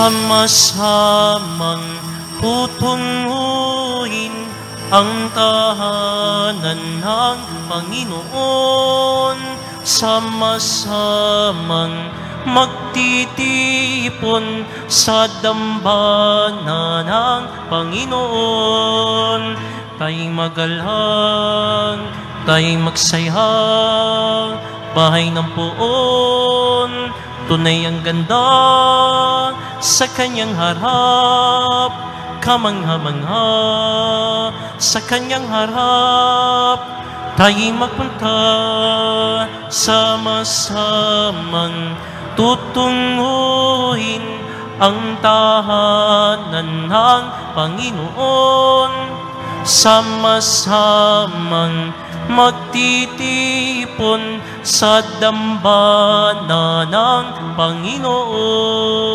Sama-samang tutunguhin ang tahanan ng Panginoon. Sama-samang magtitipon sa dambana ng Panginoon. Tayo'y magalang, tayo'y magsaya, bahay ng poon, tunay ang ganda sa kanyang harap, kamangha-mangha sa kanyang harap. Tayo'y magpunta, sama-samang tutunguhin ang tahanan ng Panginoon. Sama-samang magtitipon sa dambana ng Panginoon.